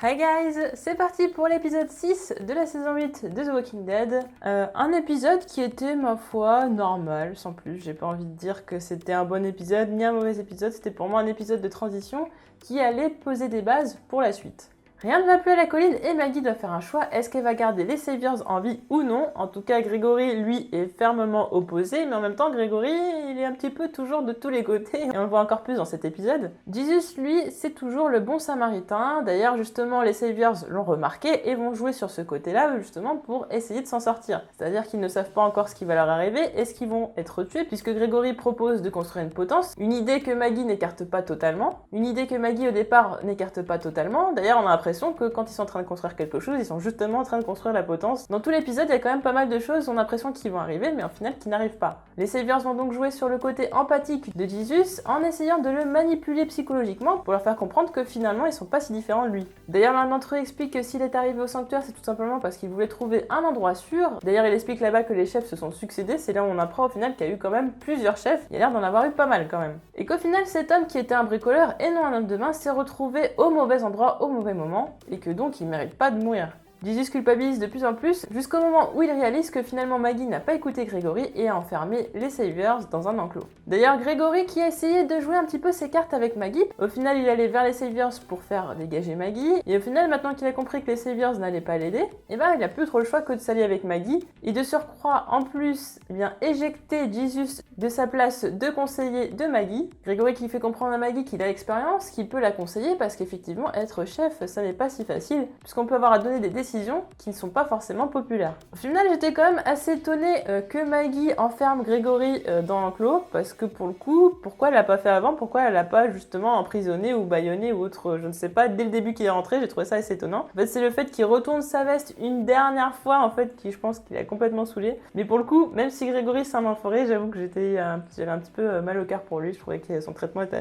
Hi guys, c'est parti pour l'épisode 6 de la saison 8 de The Walking Dead. Un épisode qui était, ma foi, normal, sans plus. J'ai pas envie de dire que c'était un bon épisode ni un mauvais épisode, c'était pour moi un épisode de transition qui allait poser des bases pour la suite. Rien ne va plus à la colline et Maggie doit faire un choix. Est-ce qu'elle va garder les Saviors en vie ou non? En tout cas, Gregory, lui, est fermement opposé, mais en même temps, Gregory, il est un petit peu toujours de tous les côtés, et on le voit encore plus dans cet épisode. Jesus, lui, c'est toujours le bon samaritain. D'ailleurs, justement, les Saviors l'ont remarqué et vont jouer sur ce côté-là, justement, pour essayer de s'en sortir. C'est-à-dire qu'ils ne savent pas encore ce qui va leur arriver. Est-ce qu'ils vont être tués, puisque Gregory propose de construire une potence, une idée que Maggie n'écarte pas totalement, une idée que Maggie, au départ, n'écarte pas totalement. D'ailleurs, on a l'impression que quand ils sont en train de construire quelque chose, ils sont justement en train de construire la potence. Dans tout l'épisode, il y a quand même pas mal de choses, on a l'impression qu'ils vont arriver, mais au final, qui n'arrivent pas. Les Saviors vont donc jouer sur le côté empathique de Jesus en essayant de le manipuler psychologiquement pour leur faire comprendre que finalement, ils sont pas si différents de lui. D'ailleurs, l'un d'entre eux explique que s'il est arrivé au sanctuaire, c'est tout simplement parce qu'il voulait trouver un endroit sûr. D'ailleurs, il explique là-bas que les chefs se sont succédés, c'est là où on apprend au final qu'il y a eu quand même plusieurs chefs, il y a l'air d'en avoir eu pas mal quand même. Et qu'au final, cet homme qui était un bricoleur et non un homme de main s'est retrouvé au mauvais endroit au mauvais moment, et que donc il mérite pas de mourir. Jesus culpabilise de plus en plus, jusqu'au moment où il réalise que finalement Maggie n'a pas écouté Gregory et a enfermé les Saviors dans un enclos. D'ailleurs, Gregory qui a essayé de jouer un petit peu ses cartes avec Maggie, au final il allait vers les Saviors pour faire dégager Maggie, et au final maintenant qu'il a compris que les Saviors n'allaient pas l'aider, il a plus trop le choix que de s'allier avec Maggie, et de surcroît en plus, éjecter Jesus de sa place de conseiller de Maggie. Gregory qui fait comprendre à Maggie qu'il a l'expérience, qu'il peut la conseiller, parce qu'effectivement être chef ça n'est pas si facile, puisqu'on peut avoir à donner des décisions qui ne sont pas forcément populaires. Au final, j'étais quand même assez étonnée que Maggie enferme Gregory dans l'enclos, parce que pour le coup, pourquoi elle l'a pas fait avant? Pourquoi elle l'a pas justement emprisonné ou bâillonné ou autre, je ne sais pas, dès le début qu'il est rentré, j'ai trouvé ça assez étonnant. En fait, c'est le fait qu'il retourne sa veste une dernière fois, en fait, qui je pense qu'il a complètement saoulé. Mais pour le coup, même si Gregory s'en enfoiré, j'avoue que j'avais un petit peu mal au cœur pour lui, je trouvais que son traitement était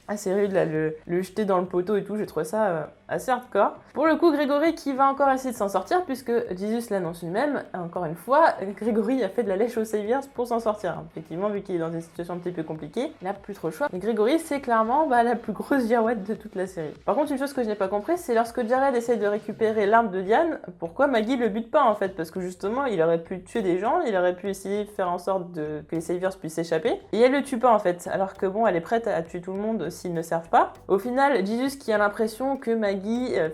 assez rude, là, le jeter dans le poteau et tout, j'ai trouvé ça assez hardcore. Pour le coup, Gregory qui va encore essayer de s'en sortir, puisque Jesus l'annonce lui-même, encore une fois, Gregory a fait de la lèche aux Saviors pour s'en sortir. Effectivement, vu qu'il est dans une situation un petit peu compliquée, il n'a plus trop le choix. Mais Gregory, c'est clairement la plus grosse girouette de toute la série. Par contre, une chose que je n'ai pas compris, c'est lorsque Jared essaye de récupérer l'arme de Diane, pourquoi Maggie le bute pas en fait? Parce que justement, il aurait pu tuer des gens, il aurait pu essayer de faire en sorte que les Saviors puissent s'échapper, et elle le tue pas en fait, alors que bon, elle est prête à tuer tout le monde s'ils ne servent pas. Au final, Jesus qui a l'impression que Maggie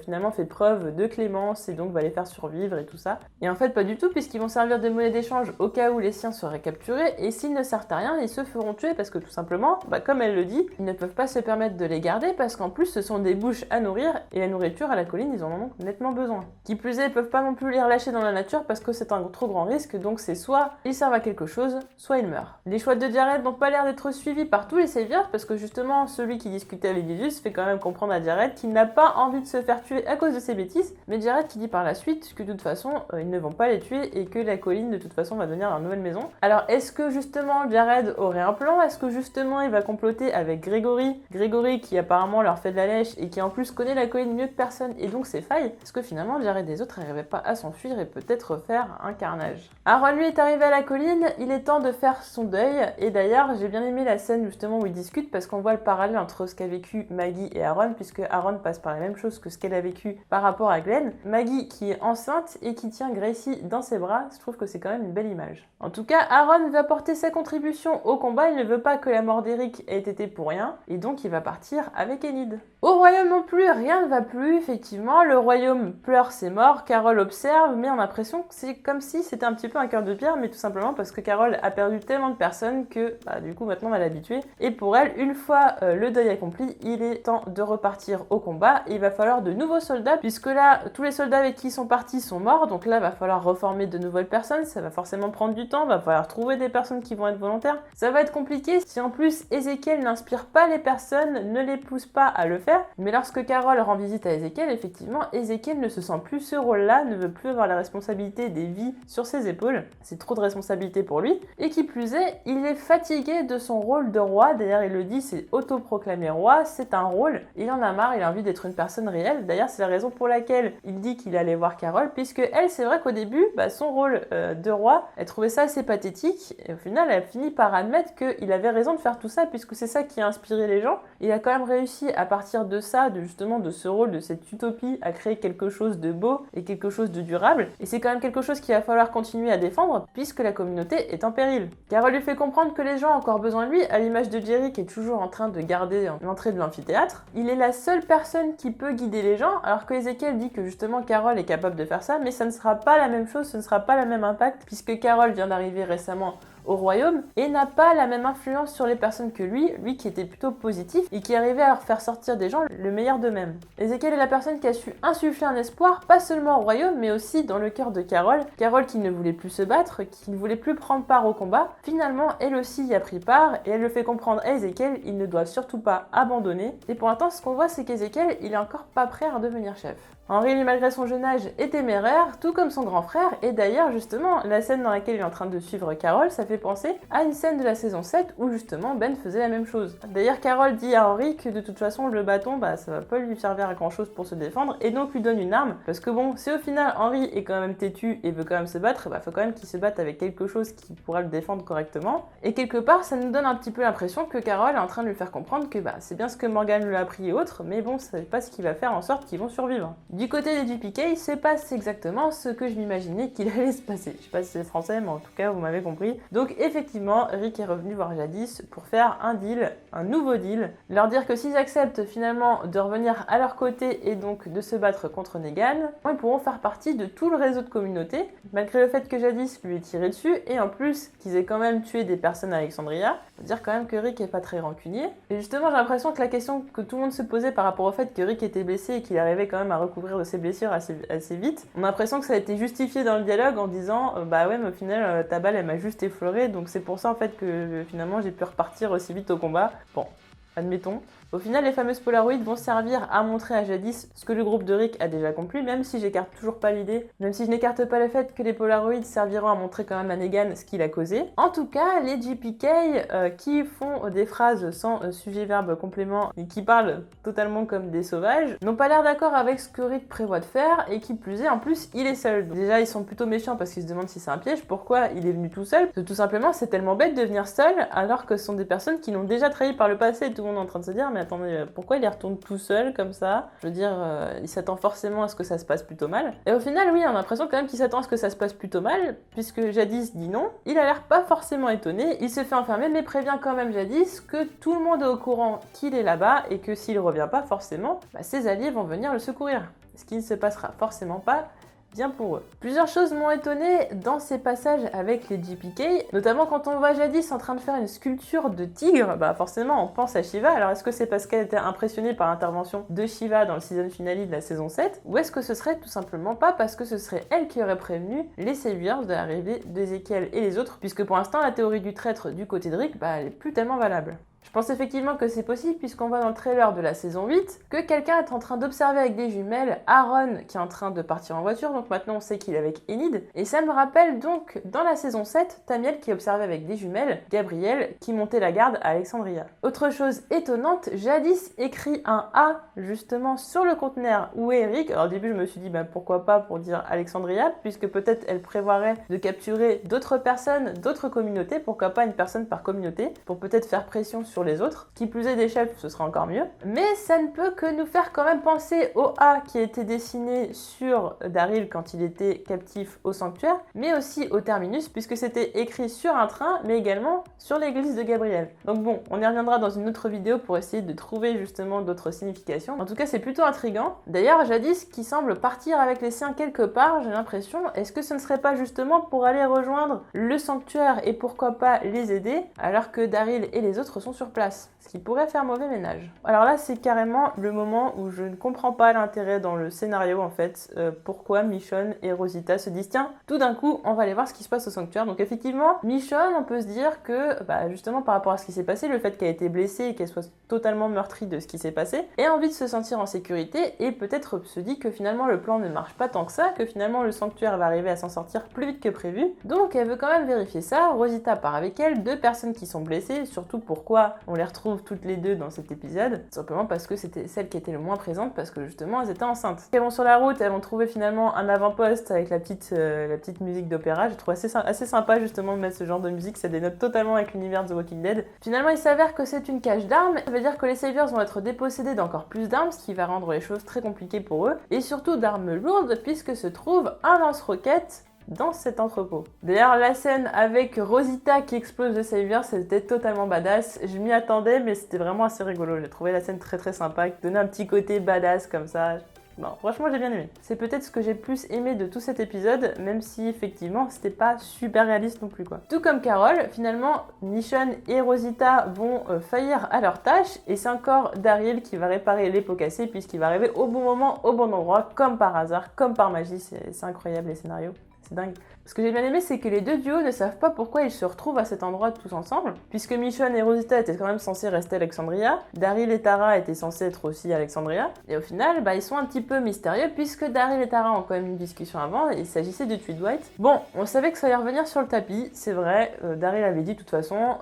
finalement fait preuve de clémence et donc va les faire survivre et tout ça. Et en fait, pas du tout, puisqu'ils vont servir de monnaie d'échange au cas où les siens seraient capturés, et s'ils ne servent à rien, ils se feront tuer parce que tout simplement, comme elle le dit, ils ne peuvent pas se permettre de les garder parce qu'en plus, ce sont des bouches à nourrir, et la nourriture à la colline, ils en ont nettement besoin. Qui plus est, ils peuvent pas non plus les relâcher dans la nature parce que c'est un trop grand risque, donc c'est soit ils servent à quelque chose, soit ils meurent. Les choix de Jared n'ont pas l'air d'être suivis par tous les Saviors, parce que justement, celui qui discutait avec Jesus fait quand même comprendre à Jared qu'il n'a pas envie de se faire tuer à cause de ses bêtises, mais Jared qui dit par la suite que de toute façon, ils ne vont pas les tuer et que la colline de toute façon va devenir leur nouvelle maison. Alors est-ce que justement Jared aurait un plan? Est-ce que justement il va comploter avec Gregory qui apparemment leur fait de la lèche et qui en plus connaît la colline mieux que personne et donc ses failles? Est-ce que finalement Jared et les autres n'arrivaient pas à s'enfuir et peut-être faire un carnage? Aaron lui est arrivé à la colline, il est temps de faire son deuil, et d'ailleurs j'ai bien aimé la scène justement où ils discutent parce qu'on voit le parallèle entre ce qu'a vécu Maggie et Aaron, puisque Aaron passe par la même chose que ce qu'elle a vécu par rapport à Glenn. Maggie qui est enceinte et qui tient Gracie dans ses bras, je trouve que c'est quand même une belle image. En tout cas, Aaron va porter sa contribution au combat, il ne veut pas que la mort d'Eric ait été pour rien, et donc il va partir avec Enid. Au royaume non plus, rien ne va plus, effectivement, le royaume pleure ses morts, Carol observe, mais on a l'impression que c'est comme si c'était un petit peu un cœur de pierre, mais tout simplement parce que Carol a perdu tellement de personnes que, du coup, maintenant on va l'habituer, et pour elle, une fois le deuil accompli, il est temps de repartir au combat, et il va falloir de nouveaux soldats, puisque là, tous les soldats avec qui ils sont partis sont morts, donc là, il va falloir reformer de nouvelles personnes, ça va forcément prendre du temps, il va falloir trouver des personnes qui vont être volontaires, ça va être compliqué, si en plus Ezekiel n'inspire pas les personnes, ne les pousse pas à le faire, mais lorsque Carol rend visite à Ezekiel, effectivement, Ezekiel ne se sent plus ce rôle-là, ne veut plus avoir la responsabilité des vies sur ses épaules, c'est trop de responsabilité pour lui, et qui plus est, il est fatigué de son rôle de roi, d'ailleurs il le dit, c'est autoproclamé roi, c'est un rôle, il en a marre, il a envie d'être une personne réelle, d'ailleurs c'est la raison pour laquelle il dit qu'il allait voir Carole, puisque elle, c'est vrai qu'au début, son rôle de roi, elle trouvait ça assez pathétique, et au final, elle finit par admettre qu'il avait raison de faire tout ça, puisque c'est ça qui a inspiré les gens. Il a quand même réussi, à partir de ça, justement de ce rôle, de cette utopie, à créer quelque chose de beau et quelque chose de durable, et c'est quand même quelque chose qu'il va falloir continuer à défendre, puisque la communauté est en péril. Carole lui fait comprendre que les gens ont encore besoin de lui, à l'image de Jerry qui est toujours en train de garder l'entrée de l'amphithéâtre. Il est la seule personne qui peut guider les gens, alors que Ezekiel dit que justement Carole est capable de faire ça, mais ça ne sera pas la même chose, ce ne sera pas le même impact, puisque Carole vient d'arriver récemment au royaume et n'a pas la même influence sur les personnes que lui qui était plutôt positif et qui arrivait à faire sortir des gens le meilleur d'eux-mêmes. Ezekiel est la personne qui a su insuffler un espoir, pas seulement au royaume, mais aussi dans le cœur de Carole. Carole qui ne voulait plus se battre, qui ne voulait plus prendre part au combat, finalement elle aussi y a pris part et elle le fait comprendre à Ezekiel, il ne doit surtout pas abandonner. Et pour l'instant, ce qu'on voit, c'est qu'Ezekiel, il est encore pas prêt à devenir chef. Henry, lui, malgré son jeune âge, est téméraire, tout comme son grand frère, et d'ailleurs, justement, la scène dans laquelle il est en train de suivre Carole, ça fait penser à une scène de la saison 7 où justement Ben faisait la même chose. D'ailleurs, Carole dit à Henry que de toute façon, le bâton, ça va pas lui servir à grand chose pour se défendre, et donc lui donne une arme, parce que bon, si au final Henry est quand même têtu et veut quand même se battre, faut quand même qu'il se batte avec quelque chose qui pourra le défendre correctement, et quelque part, ça nous donne un petit peu l'impression que Carole est en train de lui faire comprendre que c'est bien ce que Morgan lui a appris et autres, mais bon, c'est pas ce qui va faire en sorte qu'ils vont survivre. Du côté des GPK, se passe exactement ce que je m'imaginais qu'il allait se passer. Je sais pas si c'est français, mais en tout cas, vous m'avez compris. Donc effectivement, Rick est revenu voir Jadis pour faire un deal, un nouveau deal, leur dire que s'ils acceptent finalement de revenir à leur côté et donc de se battre contre Negan, ils pourront faire partie de tout le réseau de communauté, malgré le fait que Jadis lui ait tiré dessus, et en plus qu'ils aient quand même tué des personnes à Alexandria. Faut dire quand même que Rick est pas très rancunier. Et justement, j'ai l'impression que la question que tout le monde se posait par rapport au fait que Rick était blessé et qu'il arrivait quand même à recouvrir de ses blessures assez vite, on a l'impression que ça a été justifié dans le dialogue en disant ouais, mais au final ta balle elle m'a juste effleuré, donc c'est pour ça en fait que finalement j'ai pu repartir aussi vite au combat. Bon, admettons. Au final, les fameuses Polaroids vont servir à montrer à Jadis ce que le groupe de Rick a déjà accompli, même si j'écarte toujours pas l'idée, même si je n'écarte pas le fait que les Polaroids serviront à montrer quand même à Negan ce qu'il a causé. En tout cas, les GPK qui font des phrases sans sujet-verbe complément et qui parlent totalement comme des sauvages, n'ont pas l'air d'accord avec ce que Rick prévoit de faire, et qui plus est, en plus, il est seul. Donc, déjà, ils sont plutôt méchants parce qu'ils se demandent si c'est un piège, pourquoi il est venu tout seul, parce que tout simplement, c'est tellement bête de venir seul, alors que ce sont des personnes qui l'ont déjà trahi par le passé, et tout le monde est en train de se dire, mais attendez, pourquoi il y retourne tout seul comme ça? Je veux dire, il s'attend forcément à ce que ça se passe plutôt mal. Et au final, oui, on a l'impression quand même qu'il s'attend à ce que ça se passe plutôt mal, puisque Jadis dit non. Il a l'air pas forcément étonné, il se fait enfermer, mais prévient quand même Jadis que tout le monde est au courant qu'il est là-bas, et que s'il revient pas forcément, ses alliés vont venir le secourir. Ce qui ne se passera forcément pas bien pour eux. Plusieurs choses m'ont étonné dans ces passages avec les GPK, notamment quand on voit Jadis en train de faire une sculpture de tigre, forcément on pense à Shiva. Alors est-ce que c'est parce qu'elle était impressionnée par l'intervention de Shiva dans le season finale de la saison 7, ou est-ce que ce serait tout simplement pas parce que ce serait elle qui aurait prévenu les Saviors de l'arrivée d'Ezekiel et les autres, puisque pour l'instant la théorie du traître du côté de Rick, elle est plus tellement valable. Je pense effectivement que c'est possible puisqu'on voit dans le trailer de la saison 8 que quelqu'un est en train d'observer avec des jumelles Aaron qui est en train de partir en voiture, donc maintenant on sait qu'il est avec Enid, et ça me rappelle donc dans la saison 7 Tamiel qui observait avec des jumelles Gabriel qui montait la garde à Alexandria. Autre chose étonnante, Jadis écrit un A justement sur le conteneur où est Rick. Alors au début je me suis dit pourquoi pas pour dire Alexandria, puisque peut-être elle prévoirait de capturer d'autres personnes, d'autres communautés, pourquoi pas une personne par communauté, pour peut-être faire pression sur les autres. Qui plus est des chefs, ce sera encore mieux. Mais ça ne peut que nous faire quand même penser au A qui a été dessiné sur Daryl quand il était captif au sanctuaire, mais aussi au terminus, puisque c'était écrit sur un train, mais également sur l'église de Gabriel. Donc bon, on y reviendra dans une autre vidéo pour essayer de trouver justement d'autres significations. En tout cas, c'est plutôt intriguant. D'ailleurs, Jadis qui semble partir avec les siens quelque part, j'ai l'impression, est-ce que ce ne serait pas justement pour aller rejoindre le sanctuaire et pourquoi pas les aider, alors que Daryl et les autres sont sur place, ce qui pourrait faire mauvais ménage. Alors là, c'est carrément le moment où je ne comprends pas l'intérêt dans le scénario en fait, pourquoi Michonne et Rosita se disent tiens, tout d'un coup, on va aller voir ce qui se passe au sanctuaire. Donc effectivement, Michonne, on peut se dire que justement par rapport à ce qui s'est passé, le fait qu'elle ait été blessée et qu'elle soit totalement meurtrie de ce qui s'est passé, ait envie de se sentir en sécurité et peut-être se dit que finalement le plan ne marche pas tant que ça, que finalement le sanctuaire va arriver à s'en sortir plus vite que prévu. Donc elle veut quand même vérifier ça. Rosita part avec elle, deux personnes qui sont blessées, surtout pourquoi fois on les retrouve toutes les deux dans cet épisode, simplement parce que c'était celle qui était le moins présente, parce que justement elles étaient enceintes. Elles vont sur la route, elles vont trouver finalement un avant-poste avec la petite musique d'opéra. Je trouve assez sympa justement de mettre ce genre de musique, ça dénote totalement avec l'univers de The Walking Dead. Finalement il s'avère que c'est une cache d'armes, ça veut dire que les Saviors vont être dépossédés d'encore plus d'armes, ce qui va rendre les choses très compliquées pour eux, et surtout d'armes lourdes puisque se trouve un lance-roquette dans cet entrepôt. D'ailleurs, la scène avec Rosita qui explose le Savior, c'était totalement badass. Je m'y attendais, mais c'était vraiment assez rigolo. J'ai trouvé la scène très très sympa, qui donnait un petit côté badass comme ça. Bon, franchement, j'ai bien aimé. C'est peut-être ce que j'ai plus aimé de tout cet épisode, même si effectivement, c'était pas super réaliste non plus, quoi. Tout comme Carol, finalement, Michonne et Rosita vont faillir à leur tâche, et c'est encore Daryl qui va réparer les pots cassés, puisqu'il va arriver au bon moment, au bon endroit, comme par hasard, comme par magie. C'est incroyable les scénarios. C'est dingue. Ce que j'ai bien aimé, c'est que les deux duos ne savent pas pourquoi ils se retrouvent à cet endroit tous ensemble, puisque Michonne et Rosita étaient quand même censés rester à Alexandria, Daryl et Tara étaient censés être aussi à Alexandria, et au final, ils sont un petit peu mystérieux, puisque Daryl et Tara ont quand même une discussion avant, et il s'agissait de tuer Dwight. Bon, on savait que ça allait revenir sur le tapis, c'est vrai, Daryl avait dit de toute façon,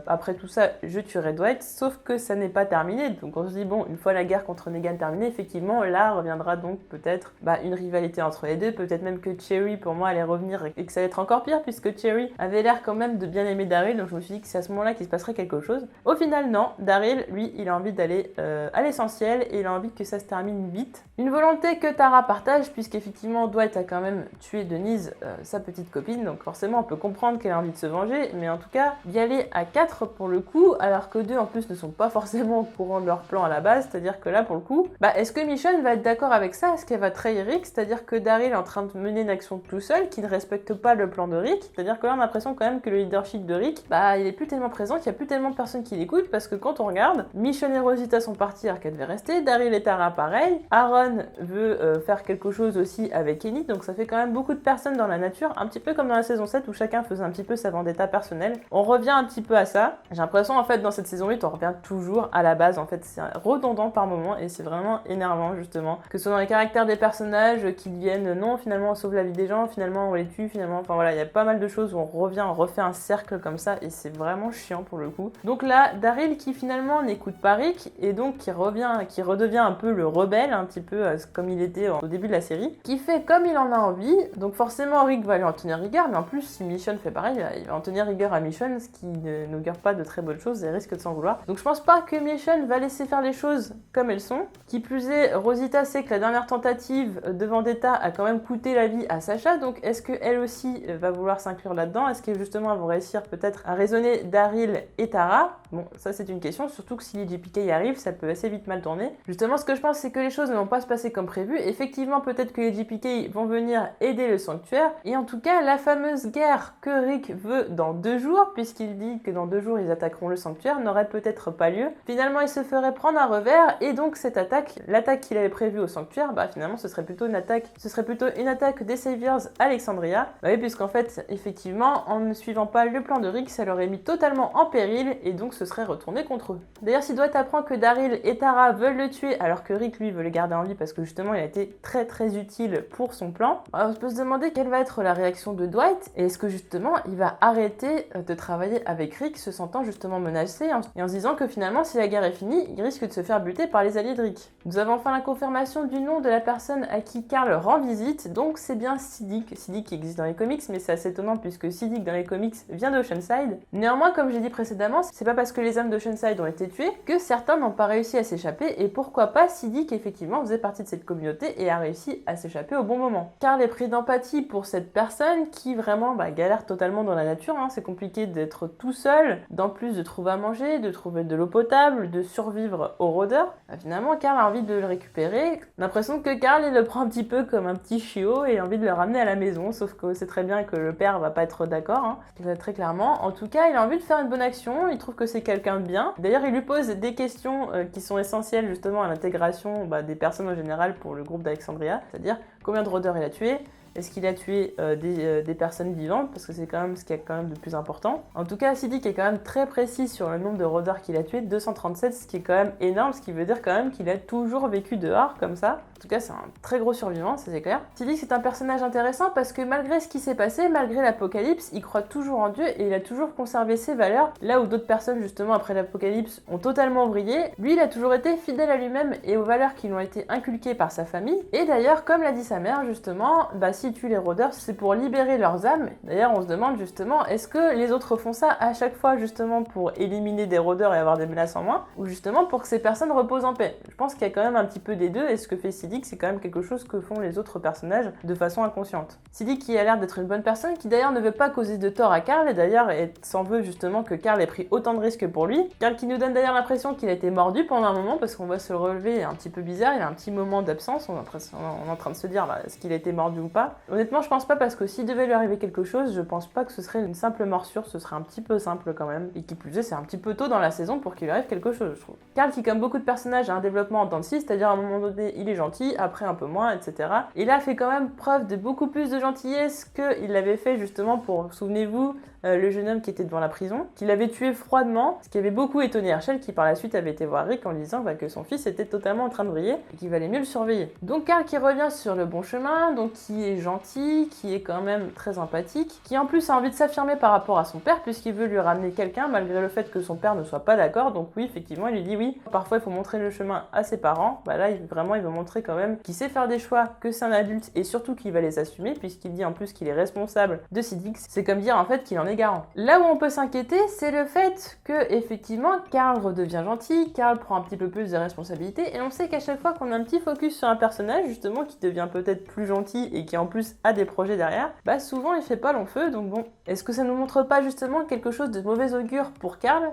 après tout ça, je tuerai Dwight, sauf que ça n'est pas terminé, donc on se dit, bon, une fois la guerre contre Negan terminée, effectivement, là reviendra donc peut-être une rivalité entre les deux, peut-être même que Cherry, pour moi, allait revenir et que ça allait être encore pire puisque Cherry avait l'air quand même de bien aimer Daryl, donc je me suis dit que c'est à ce moment-là qu'il se passerait quelque chose. Au final, non, Daryl, lui, il a envie d'aller à l'essentiel et il a envie que ça se termine vite. Une volonté que Tara partage puisqu'effectivement Dwight a quand même tué Denise, sa petite copine, donc forcément on peut comprendre qu'elle a envie de se venger, mais en tout cas, y aller à 4 pour le coup, alors que 2 en plus ne sont pas forcément au courant de leur plan à la base, c'est-à-dire que là pour le coup, est-ce que Michonne va être d'accord avec ça? Est-ce qu'elle va trahir Rick? C'est-à-dire que Daryl est en train de mener une action tout seul, qui ne respecte pas le plan de Rick, c'est-à-dire que là on a l'impression quand même que le leadership de Rick, il est plus tellement présent, qu'il y a plus tellement de personnes qui l'écoutent, parce que quand on regarde, Michonne et Rosita sont partis alors qu'elles devaient rester, Daryl et Tara pareil, Aaron veut faire quelque chose aussi avec Kenny, donc ça fait quand même beaucoup de personnes dans la nature, un petit peu comme dans la saison 7 où chacun faisait un petit peu sa vendetta personnelle. On revient un petit peu à ça, j'ai l'impression en fait dans cette saison 8 on revient toujours à la base, en fait c'est redondant par moment et c'est vraiment énervant justement, que ce soit dans les caractères des personnages qui viennent, non finalement on sauve la vie des gens, finalement on les tue, finalement, enfin voilà, il y a pas mal de choses où on revient, on refait un cercle comme ça et c'est vraiment chiant pour le coup. Donc là, Daryl qui finalement n'écoute pas Rick et donc qui redevient un peu le rebelle, un petit peu comme il était au début de la série, qui fait comme il en a envie, donc forcément Rick va lui en tenir rigueur, mais en plus si Michonne fait pareil, il va en tenir rigueur à Michonne, ce qui n'augure pas de très bonnes choses et risque de s'en vouloir. Donc je pense pas que Michonne va laisser faire les choses comme elles sont. Qui plus est, Rosita sait que la dernière tentative de vendetta a quand même coûté la vie à Sasha, donc est-ce qu'elle aussi va vouloir s'inclure là-dedans? Est-ce que justement elles vont réussir peut-être à raisonner Daryl et Tara? Bon, ça c'est une question, surtout que si les JPK y arrivent, ça peut assez vite mal tourner. Justement, ce que je pense, c'est que les choses ne vont pas se passer comme prévu. Effectivement, peut-être que les JPK vont venir aider le sanctuaire, et en tout cas, la fameuse guerre que Rick veut dans 2 jours, puisqu'il dit que dans 2 jours ils attaqueront le sanctuaire, n'aurait peut-être pas lieu. Finalement, il se ferait prendre un revers, et donc cette attaque, l'attaque qu'il avait prévue au sanctuaire, finalement, ce serait plutôt une attaque des Saviors Alexandria. Oui, puisqu'en fait, effectivement, en ne suivant pas le plan de Rick, ça l'aurait mis totalement en péril, et donc ce serait retourné contre eux. D'ailleurs, si Dwight apprend que Daryl et Tara veulent le tuer, alors que Rick, lui, veut le garder en vie parce que justement, il a été très très utile pour son plan, on peut se demander quelle va être la réaction de Dwight, et est-ce que justement, il va arrêter de travailler avec Rick, se sentant justement menacé, et en se disant que finalement, si la guerre est finie, il risque de se faire buter par les alliés de Rick. Nous avons enfin la confirmation du nom de la personne à qui Carl rend visite, donc c'est bien Siddiq qui existe dans les comics, mais c'est assez étonnant puisque Siddiq dans les comics vient d'Oceanside. Néanmoins, comme j'ai dit précédemment, c'est pas parce que les hommes d'Oceanside ont été tués que certains n'ont pas réussi à s'échapper, et pourquoi pas Siddiq effectivement faisait partie de cette communauté et a réussi à s'échapper au bon moment. Carl est pris d'empathie pour cette personne qui vraiment galère totalement dans la nature, c'est compliqué d'être tout seul, d'en plus de trouver à manger, de trouver de l'eau potable, de survivre aux rôdeurs. Finalement, Carl a envie de le récupérer. L'impression que Carl il le prend un petit peu comme un petit chiot et a envie de le ramener à la maison, sauf que c'est très bien que le père va pas être d'accord, très clairement. En tout cas, il a envie de faire une bonne action, il trouve que c'est quelqu'un de bien. D'ailleurs, il lui pose des questions qui sont essentielles justement à l'intégration des personnes en général pour le groupe d'Alexandria, c'est-à-dire combien de rôdeurs il a tué, est-ce qu'il a tué des personnes vivantes, parce que c'est quand même ce qui est quand même le plus important. En tout cas, Siddiq est quand même très précis sur le nombre de rôdeurs qu'il a tué, 237, ce qui est quand même énorme, ce qui veut dire quand même qu'il a toujours vécu dehors comme ça. En tout cas, c'est un très gros survivant, ça c'est clair. Siddiq, c'est un personnage intéressant parce que malgré ce qui s'est passé, malgré l'apocalypse, il croit toujours en Dieu et il a toujours conservé ses valeurs. Là où d'autres personnes, justement, après l'apocalypse, ont totalement vrillé, lui, il a toujours été fidèle à lui-même et aux valeurs qui lui ont été inculquées par sa famille. Et d'ailleurs, comme l'a dit sa mère, justement, s'ils tuent les rôdeurs, c'est pour libérer leurs âmes. D'ailleurs, on se demande justement, est-ce que les autres font ça à chaque fois, justement, pour éliminer des rôdeurs et avoir des menaces en moins, ou justement pour que ces personnes reposent en paix? Je pense qu'il y a quand même un petit peu des deux, et ce que fait Siddiq, c'est quand même quelque chose que font les autres personnages de façon inconsciente. Siddiq qui a l'air d'être une bonne personne, qui d'ailleurs ne veut pas causer de tort à Carl, et d'ailleurs s'en veut justement que Carl ait pris autant de risques pour lui. Carl qui nous donne d'ailleurs l'impression qu'il a été mordu pendant un moment, parce qu'on voit se le relever un petit peu bizarre, il a un petit moment d'absence, on est en train de se dire est-ce qu'il a été mordu ou pas. Honnêtement, je pense pas, parce que s'il devait lui arriver quelque chose, je pense pas que ce serait une simple morsure, ce serait un petit peu simple quand même, et qui plus est, c'est un petit peu tôt dans la saison pour qu'il lui arrive quelque chose, je trouve. Carl qui, comme beaucoup de personnages, a un développement en temps de scie, c'est-à-dire à un moment donné, il est gentil, après un peu moins, etc. Et là, fait quand même preuve de beaucoup plus de gentillesse qu'il l'avait fait justement pour, souvenez-vous, le jeune homme qui était devant la prison, qu'il avait tué froidement, ce qui avait beaucoup étonné Herschel, qui par la suite avait été voir Rick en lui disant que son fils était totalement en train de briller et qu'il valait mieux le surveiller. Donc Carl qui revient sur le bon chemin, donc qui est gentil, qui est quand même très empathique, qui en plus a envie de s'affirmer par rapport à son père puisqu'il veut lui ramener quelqu'un malgré le fait que son père ne soit pas d'accord. Donc oui, effectivement, il lui dit oui, parfois il faut montrer le chemin à ses parents. Là, vraiment, il veut montrer quand même qu'il sait faire des choix, que c'est un adulte et surtout qu'il va les assumer puisqu'il dit en plus qu'il est responsable de Siddiq. C'est comme dire en fait qu'il en est garant. Là où on peut s'inquiéter, c'est le fait que effectivement Carl redevient gentil, Carl prend un petit peu plus de responsabilités et on sait qu'à chaque fois qu'on a un petit focus sur un personnage justement qui devient peut-être plus gentil et qui en plus a des projets derrière, souvent il fait pas long feu. Donc bon, est-ce que ça nous montre pas justement quelque chose de mauvais augure pour Carl?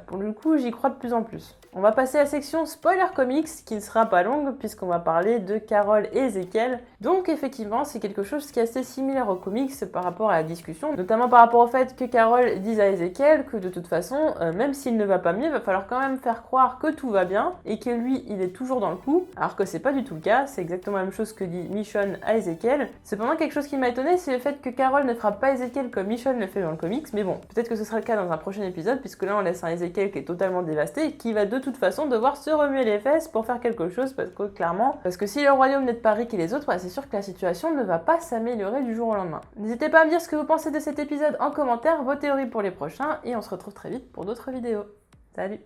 Pour le coup, j'y crois de plus en plus. On va passer à la section spoiler comics qui ne sera pas longue puisqu'on va parler de Carol et Ezekiel. Donc effectivement, c'est quelque chose qui est assez similaire aux comics par rapport à la discussion, notamment par rapport au fait que Carol dise à Ezekiel que de toute façon, même s'il ne va pas mieux, il va falloir quand même faire croire que tout va bien et que lui, il est toujours dans le coup, alors que c'est pas du tout le cas. C'est exactement la même chose que dit Michonne à Ezekiel. Cependant, quelque chose qui m'a étonné, c'est le fait que Carol ne fera pas Ezekiel comme Michonne le fait dans le comics, mais bon, peut-être que ce sera le cas dans un prochain épisode, puisque là on laisse un Ezekiel qui est totalement dévasté et qui va de toute façon devoir se remuer les fesses pour faire quelque chose, parce que si le royaume n'aide pas Rick et les autres, c'est sûr que la situation ne va pas s'améliorer du jour au lendemain. N'hésitez pas à me dire ce que vous pensez de cet épisode en commentaire, vos théories pour les prochains, et on se retrouve très vite pour d'autres vidéos. Salut!